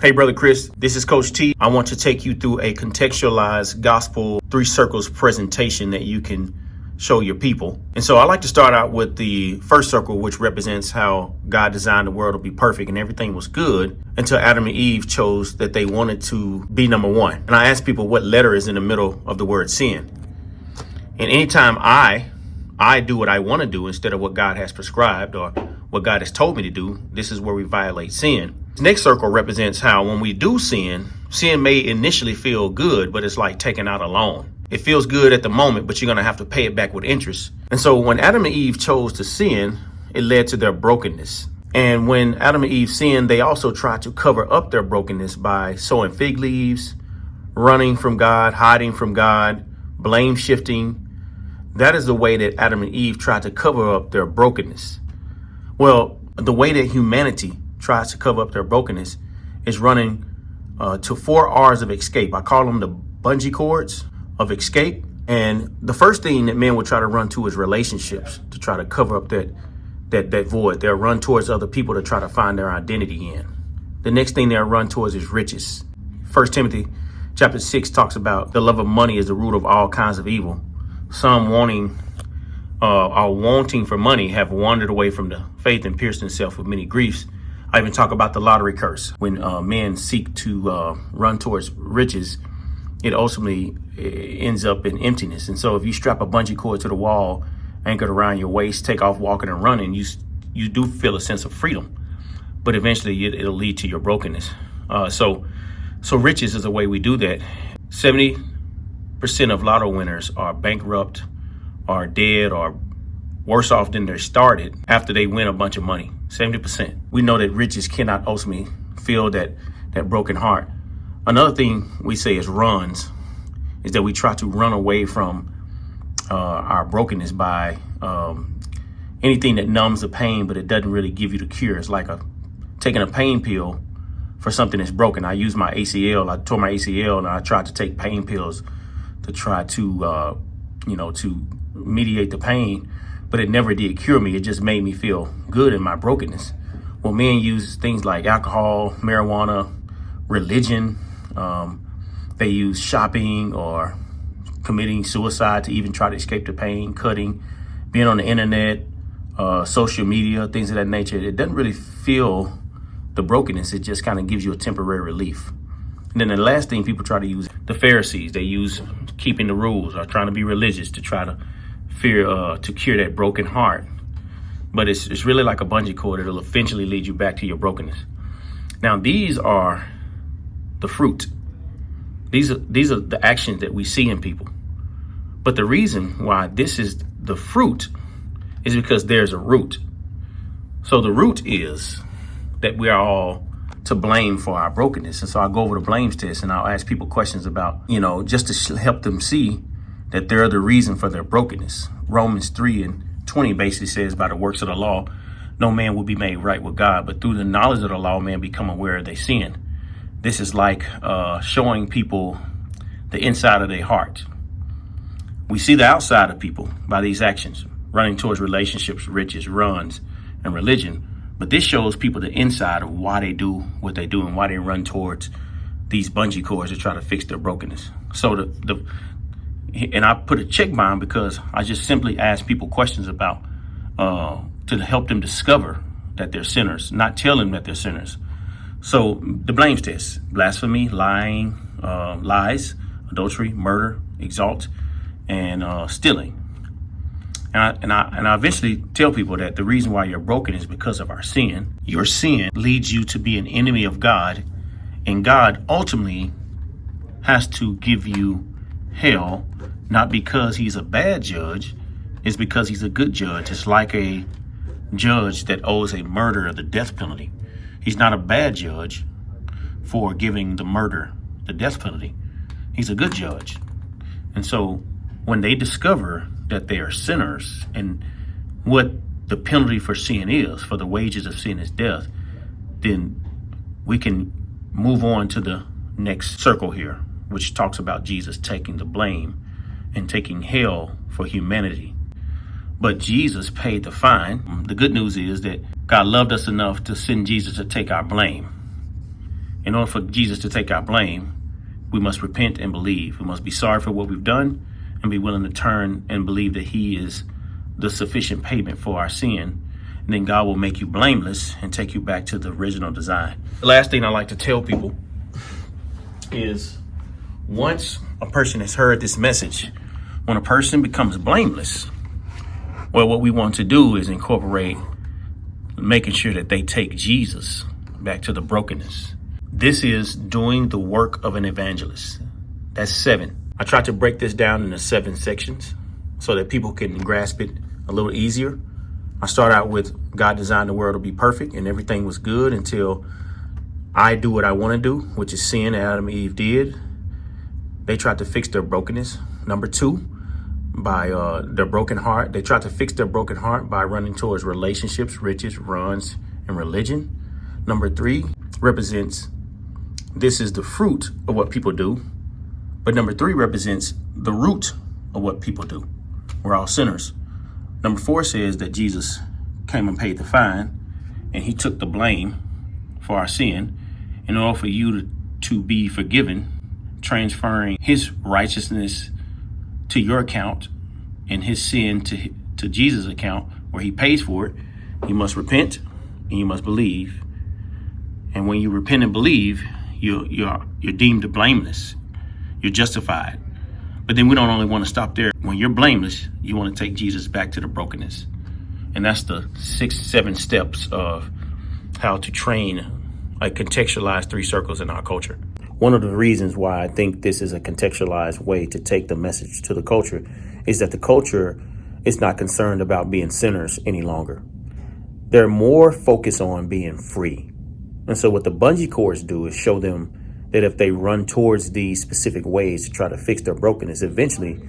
Hey, Brother Chris, this is Coach T. I want to take you through a contextualized gospel 3 circles presentation that you can show your people. And so I like to start out with the first circle, which represents how God designed the world to be perfect and everything was good until Adam and Eve chose that they wanted to be number one. And I ask people what letter is in the middle of the word sin. And anytime I do what I want to do instead of what God has prescribed or what God has told me to do, this is where we violate sin. The next circle represents how when we do sin may initially feel good, but it's like taking out a loan. It feels good at the moment, but you're going to have to pay it back with interest. And so when Adam and Eve chose to sin, it led to their brokenness. And when Adam and Eve sinned, they also tried to cover up their brokenness by sowing fig leaves, running from God, hiding from God, blame shifting. That is the way that Adam and Eve tried to cover up their brokenness. Well, the way that humanity tries to cover up their brokenness is running to 4 R's of escape. I call them the bungee cords of escape. And the first thing that men will try to run to is relationships to try to cover up that void. They'll run towards other people to try to find their identity in. The next thing they'll run towards is riches. 1 Timothy chapter 6 talks about the love of money is the root of all kinds of evil. Some wanting for money have wandered away from the faith and pierced themselves with many griefs. I even talk about the lottery curse. When men seek to run towards riches, it ultimately ends up in emptiness. And so if you strap a bungee cord to the wall, anchored around your waist, take off walking and running, you do feel a sense of freedom. But eventually it'll lead to your brokenness. So riches is a way we do that. 70% of lotto winners are bankrupt, are dead, or worse off than they started after they win a bunch of money. 70%. We know that riches cannot ultimately fill that broken heart. Another thing we say is that we try to run away from our brokenness by anything that numbs the pain, but it doesn't really give you the cure. It's like taking a pain pill for something that's broken. I used my ACL. I tore my ACL, and I tried to take pain pills to try to mediate the pain, but it never did cure me. It just made me feel good in my brokenness. Well, men use things like alcohol, marijuana, religion. They use shopping or committing suicide to even try to escape the pain, cutting, being on the internet, social media, things of that nature. It doesn't really feel the brokenness. It just kind of gives you a temporary relief. And then the last thing people try to use, the Pharisees, they use keeping the rules or trying to be religious to try to to cure that broken heart. But it's really like a bungee cord. It'll eventually lead you back to your brokenness. Now, these are the fruit. These are the actions that we see in people. But the reason why this is the fruit is because there's a root. So the root is that we are all to blame for our brokenness. And so I'll go over the blames test and I'll ask people questions about, just to help them see that they're the reason for their brokenness. Romans 3:20 basically says, by the works of the law, no man will be made right with God, but through the knowledge of the law, man become aware of their sin. This is like showing people the inside of their heart. We see the outside of people by these actions, running towards relationships, riches, runs, and religion. But this shows people the inside of why they do what they do and why they run towards these bungee cords to try to fix their brokenness. So and I put a check by them because I just simply ask people questions about to help them discover that they're sinners, not tell them that they're sinners. So the blames test: blasphemy, lying, lies, adultery, murder, exalt, and stealing. And I eventually tell people that the reason why you're broken is because of our sin. Your sin leads you to be an enemy of God, and God ultimately has to give you hell, not because he's a bad judge, it's because he's a good judge. It's like a judge that owes a murderer the death penalty. He's not a bad judge for giving the murder the death penalty. He's a good judge. And so when they discover that they are sinners and what the penalty for sin is, for the wages of sin is death, then we can move on to the next circle here, which talks about Jesus taking the blame and taking hell for humanity. But Jesus paid the fine. The good news is that God loved us enough to send Jesus to take our blame. In order for Jesus to take our blame, we must repent and believe. We must be sorry for what we've done and be willing to turn and believe that he is the sufficient payment for our sin. And then God will make you blameless and take you back to the original design. The last thing I like to tell people is, once a person has heard this message, when a person becomes blameless, well, what we want to do is incorporate making sure that they take Jesus back to the brokenness. This is doing the work of an evangelist. That's 7. I tried to break this down into 7 sections so that people can grasp it a little easier. I start out with God designed the world to be perfect and everything was good until I do what I want to do, which is sin. Adam and Eve did. They tried to fix their brokenness. Number 2, by their broken heart. They tried to fix their broken heart by running towards relationships, riches, runs, and religion. Number 3 represents, this is the fruit of what people do. But number 3 represents the root of what people do. We're all sinners. Number 4 says that Jesus came and paid the fine, and he took the blame for our sin in order for you to be forgiven, transferring his righteousness to your account and his sin to Jesus' account, where he pays for it. You must repent and you must believe. And when you repent and believe, you're deemed blameless. You're justified. But then we don't only want to stop there. When you're blameless, you want to take Jesus back to the brokenness. And that's the 7 steps of how to train a contextualized 3 circles in our culture. One of the reasons why I think this is a contextualized way to take the message to the culture is that the culture is not concerned about being sinners any longer. They're more focused on being free. And so what the bungee cords do is show them that if they run towards these specific ways to try to fix their brokenness, eventually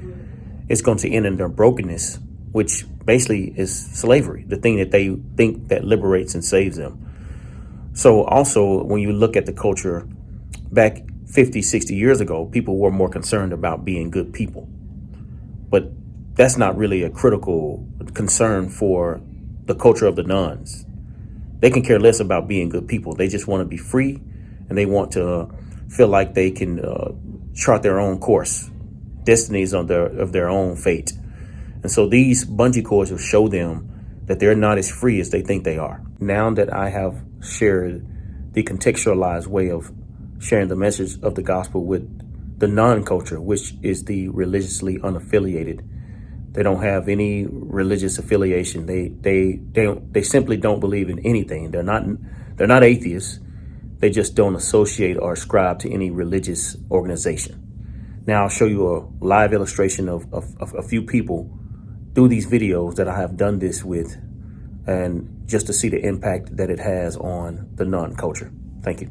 it's going to end in their brokenness, which basically is slavery, the thing that they think that liberates and saves them. So also, when you look at the culture back 50, 60 years ago, people were more concerned about being good people. But that's not really a critical concern for the culture of the nuns. They can care less about being good people. They just want to be free, and they want to feel like they can chart their own course, destinies of their own fate. And so these bungee cords will show them that they're not as free as they think they are. Now that I have shared the contextualized way of sharing the message of the gospel with the non-culture, which is the religiously unaffiliated, they don't have any religious affiliation. They simply don't believe in anything. They're not atheists. They just don't associate or ascribe to any religious organization. Now I'll show you a live illustration of a few people through these videos that I have done this with, and just to see the impact that it has on the non-culture. Thank you.